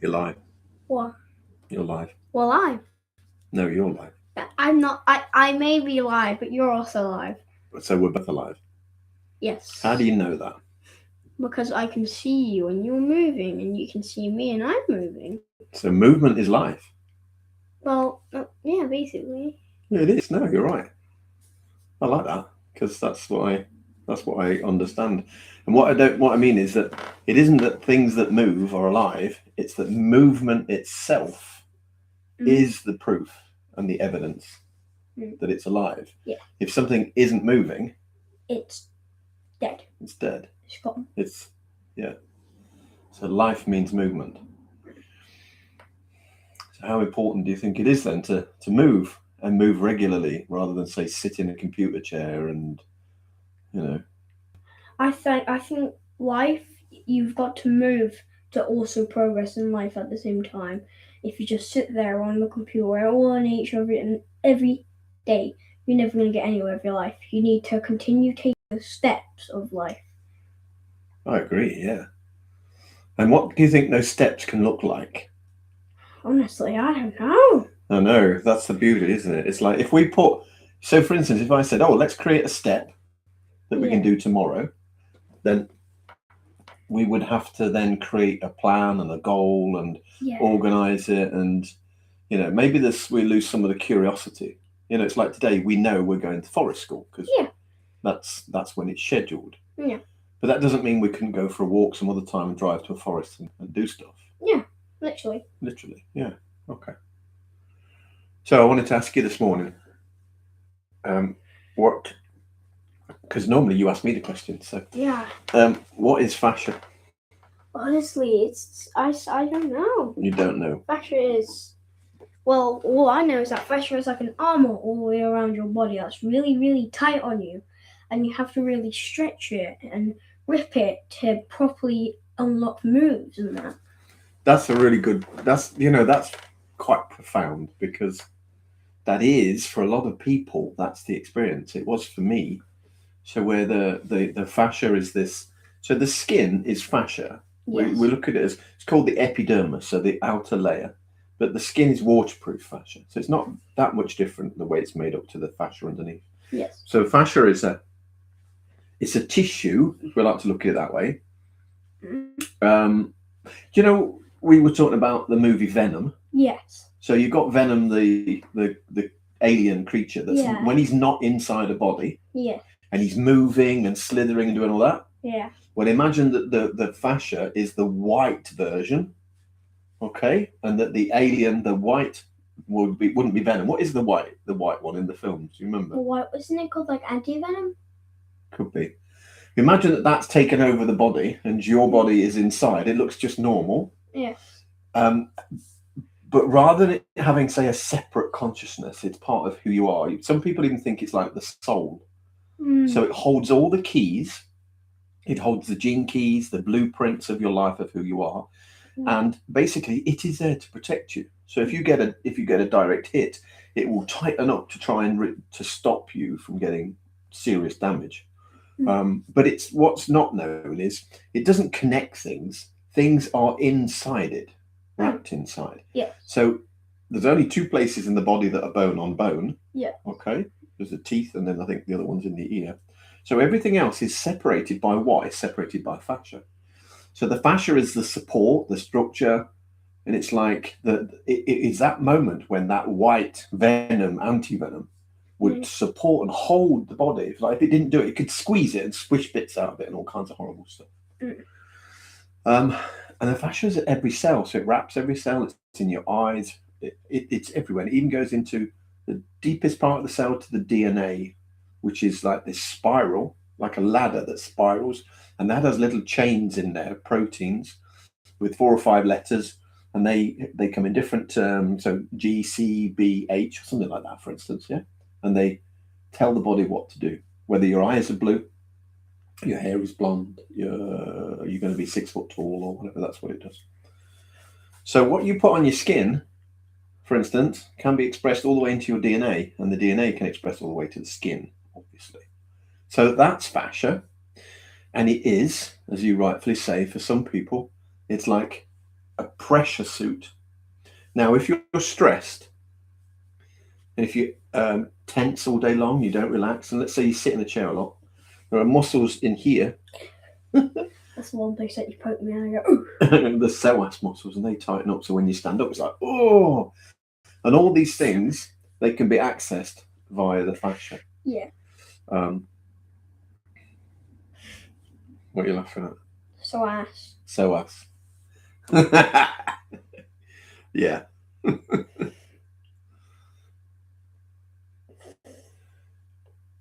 You're live. What? You're live. We're live. No, you're live. I'm not. I may be live, but you're also live. So we're both alive. Yes. How do you know that? Because I can see you and you're moving, and you can see me and I'm moving. So movement is life. Well, yeah, basically. Yeah, it is. No, you're right. I like that because that's what I understand. And what I mean is that it isn't that things that move are alive. It's that movement itself is the proof and the evidence that it's alive. Yeah. If something isn't moving, it's dead. It's dead. It's gone. Yeah. So life means movement. So how important do you think it is then to move and move regularly rather than say sit in a computer chair and I think life, you've got to move to also progress in life at the same time. If you just sit there on the computer all on each of it and every day, you're never going to get anywhere with your life. You need to continue taking the steps of life. I agree, yeah. And what do you think those steps can look like? Honestly, I don't know. I know, that's the beauty, isn't it? It's like if we put, so for instance, if I said, oh, let's create a step that we can do tomorrow, then we would have to then create a plan and a goal and organize it. And, maybe we lose some of the curiosity. It's like today, we know we're going to forest school because that's when it's scheduled. Yeah. But that doesn't mean we couldn't go for a walk some other time and drive to a forest and do stuff. Yeah, literally. Literally, yeah. Okay. So I wanted to ask you this morning, what? Because normally you ask me the question. So yeah. What is fascia? Honestly, I don't know. You don't know. Fascia is, well, all I know is that fascia is like an armor all the way around your body that's really, really tight on you, and you have to really stretch it and rip it to properly unlock moves and that. That's a really good. That's quite profound because that is for a lot of people. That's the experience. It was for me. So where the fascia is this. So the skin is fascia. Yes. We look at it as it's called the epidermis, so the outer layer. But the skin is waterproof fascia, so it's not that much different the way it's made up to the fascia underneath. Yes. So fascia is a tissue. We like to look at it that way. We were talking about the movie Venom. Yes. So you've got Venom, the alien creature that's when he's not inside a body. Yeah. And he's moving and slithering and doing all that. Yeah. Well, imagine that the fascia is the white version, okay, and that the alien, the white, wouldn't be Venom. What is the white one in the films? Do you remember? The white, wasn't it called like Anti-Venom? Could be. Imagine that that's taken over the body and your body is inside. It looks just normal. Yeah. But rather than it having, say, a separate consciousness, it's part of who you are. Some people even think it's like the soul. So it holds all the keys. It holds the gene keys, the blueprints of your life, of who you are, and basically it is there to protect you. So if you get a direct hit, it will tighten up to try and to stop you from getting serious damage. But it's what's not known is it doesn't connect things. Things are inside it, wrapped inside. Yeah. So there's only two places in the body that are bone on bone. Yeah. Okay. There's the teeth, and then I think the other one's in the ear. So everything else is separated by what? It's separated by fascia. So the fascia is the support, the structure, and it's like it's that moment when that white venom, anti-venom, would support and hold the body. Like if it didn't do it, it could squeeze it and squish bits out of it and all kinds of horrible stuff. And the fascia is at every cell, so it wraps every cell. It's in your eyes. It's everywhere. It even goes into the deepest part of the cell to the DNA, which is like this spiral, like a ladder that spirals, and that has little chains in there, proteins, with 4 or 5 letters, and they come in different so G, C, B, H, or something like that, for instance, yeah, and they tell the body what to do. Whether your eyes are blue, your hair is blonde, you're going to be 6 foot tall, or whatever. That's what it does. So what you put on your skin, for instance, can be expressed all the way into your DNA, and the DNA can express all the way to the skin, obviously. So that's fascia, and it is, as you rightfully say, for some people, it's like a pressure suit. Now, if you're stressed, and if you tense all day long, you don't relax, and let's say you sit in a chair a lot, there are muscles in here. That's the one place that you poke me and I go, the psoas muscles, and they tighten up. So when you stand up, it's like, oh, and all these things, they can be accessed via the fascia. Yeah. What are you laughing at? Psoas. Yeah.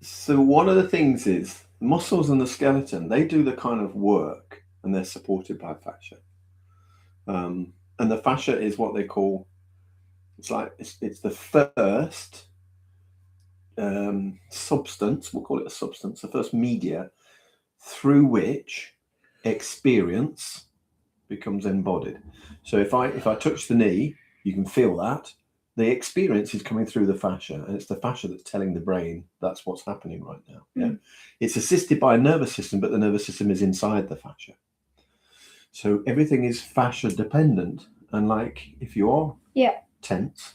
So one of the things is muscles and the skeleton, they do the kind of work, and they're supported by fascia. And the fascia is what they call, it's the first substance, we'll call it a substance, the first media through which experience becomes embodied. So if I touch the knee, you can feel that. The experience is coming through the fascia, and it's the fascia that's telling the brain that's what's happening right now. Yeah, it's assisted by a nervous system, but the nervous system is inside the fascia. So everything is fascia dependent, and like if you are tense,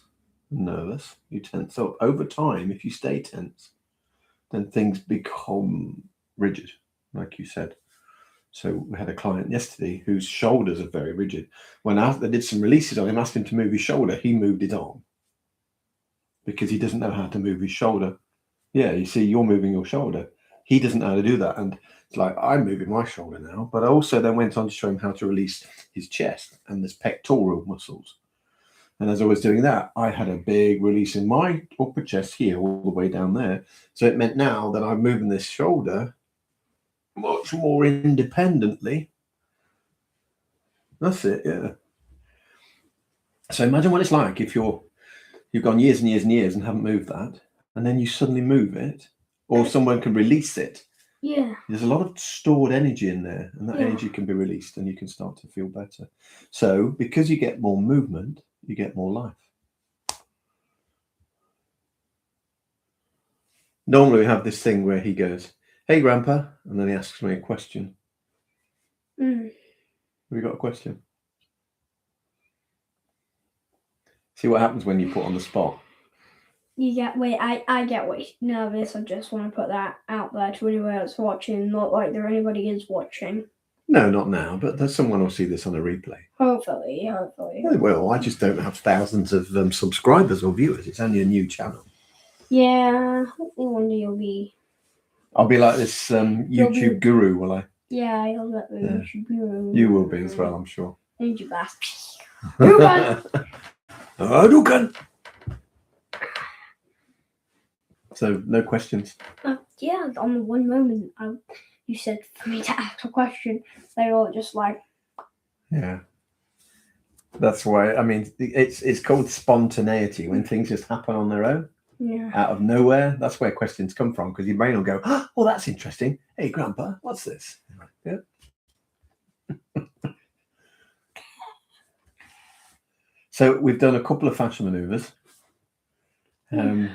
nervous, you tense up. Over time, if you stay tense, then things become rigid, like you said. So we had a client yesterday whose shoulders are very rigid. When I did some releases on him, asked him to move his shoulder, he moved his arm because he doesn't know how to move his shoulder. Yeah, you see, you're moving your shoulder. He doesn't know how to do that. And it's like, I'm moving my shoulder now. But I also then went on to show him how to release his chest and his pectoral muscles. And as I was doing that, I had a big release in my upper chest here, all the way down there. So it meant now that I'm moving this shoulder much more independently. That's it, yeah. So imagine what it's like if you've gone years and years and years and haven't moved that, and then you suddenly move it, or someone can release it. Yeah. There's a lot of stored energy in there, and that energy can be released, and you can start to feel better. So because you get more movement, you get more life. Normally we have this thing where he goes, "Hey, Grandpa," and then he asks me a question. Have you got a question? See what happens when you put on the spot. I get way nervous. I just want to put that out there to anyone else watching. Not like there anybody is watching. No, not now, but there's someone will see this on a replay. Hopefully. Well, I just don't have thousands of subscribers or viewers. It's only a new channel. Yeah, hopefully one day you'll be... I'll be like this YouTube guru, will I? Yeah, you'll be like the YouTube guru. You will be as well, I'm sure. And you blast. Hadouken! So, no questions? Yeah, on the one moment you said for me to ask a question, they were just like... Yeah. That's why, I mean, it's called spontaneity, when things just happen on their own. Yeah. Out of nowhere. That's where questions come from, because your brain will go, "Oh, well, that's interesting. Hey, Grandpa, what's this?" Yeah. So we've done a couple of fascia manoeuvres. You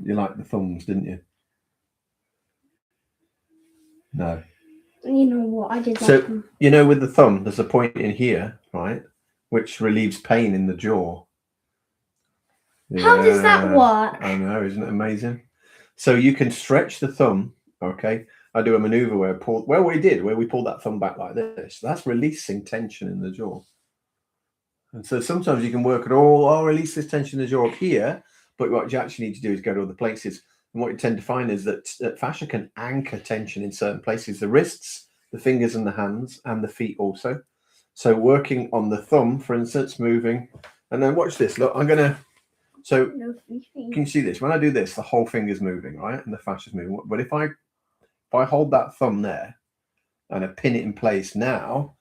liked the thumbs, didn't you? No. You know what? I did. So you know, with the thumb, there's a point in here, right, which relieves pain in the jaw. How does that work? I know, isn't it amazing? So you can stretch the thumb. Okay, I do a maneuver where we pull that thumb back like this. That's releasing tension in the jaw. And so sometimes you can work at all. I'll release this tension in the jaw up here, but what you actually need to do is go to other places. And what you tend to find is that fascia can anchor tension in certain places: the wrists, the fingers, and the hands, and the feet also. So working on the thumb, for instance, moving, and then watch this. Look, I'm gonna. So can you see this? When I do this, the whole finger's moving, right? And the fascia's moving. But if I hold that thumb there and I pin it in place now,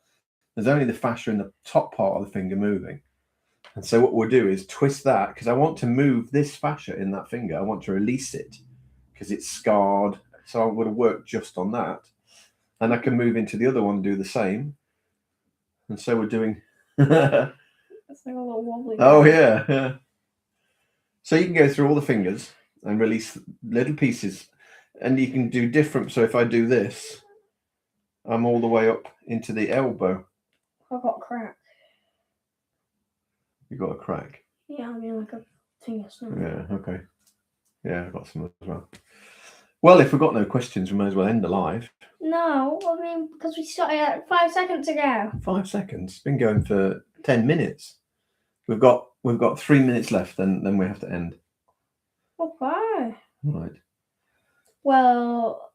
there's only the fascia in the top part of the finger moving. And so what we'll do is twist that, because I want to move this fascia in that finger. I want to release it because it's scarred. So I'm going to work just on that. And I can move into the other one and do the same. And so we're doing... That's like a little wobbly. Oh, yeah. So you can go through all the fingers and release little pieces, and you can do different. So if I do this, I'm all the way up into the elbow. I got cracked. You got a crack? Yeah, I mean like a finger snap. Yeah. Okay. Yeah, I've got some as well. Well, if we've got no questions, we may as well end the live. No, I mean because we started at 5 seconds ago. 5 seconds. Been going for 10 minutes. We've got 3 minutes left, then we have to end. Okay. Right. Well,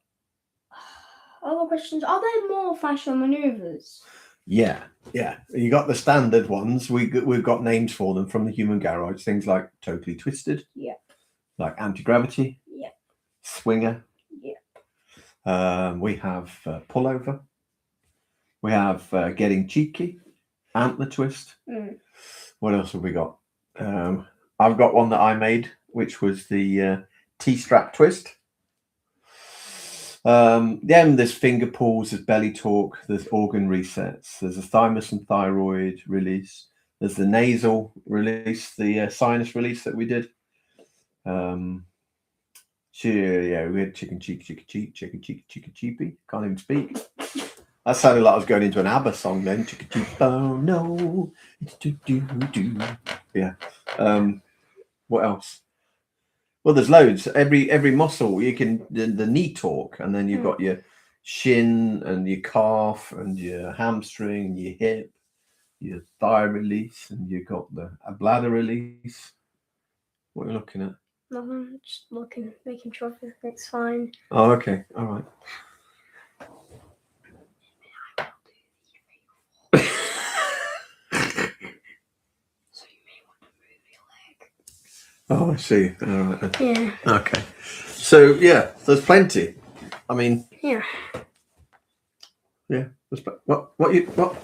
other questions. Are there more fascia manoeuvres? Yeah. You got the standard ones. We've got names for them from the Human Garage. Things like Totally Twisted. Yeah. Like Anti-Gravity. Yeah. Swinger. Yeah. We have Pullover. We have Getting Cheeky. Antler Twist. What else have we got? I've got one that I made, which was the T-strap twist. Then there's finger pulls, there's belly talk, there's organ resets, there's a thymus and thyroid release, there's the nasal release, the sinus release that we did. We had chicken cheek, cheepy. Can't even speak. That sounded like I was going into an ABBA song then. Chicken cheek, oh no, yeah. What else? Well, there's loads. Every muscle you can. The knee talk, and then you've got your shin and your calf and your hamstring, and your hip, your thigh release, and you've got a bladder release. What are you looking at? Nothing. Just looking, making sure everything's fine. Oh, okay. All right. Oh, I see. All right. Yeah. Okay. So yeah, there's plenty. I mean. Yeah. Yeah. What? Well,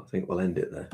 I think we'll end it there.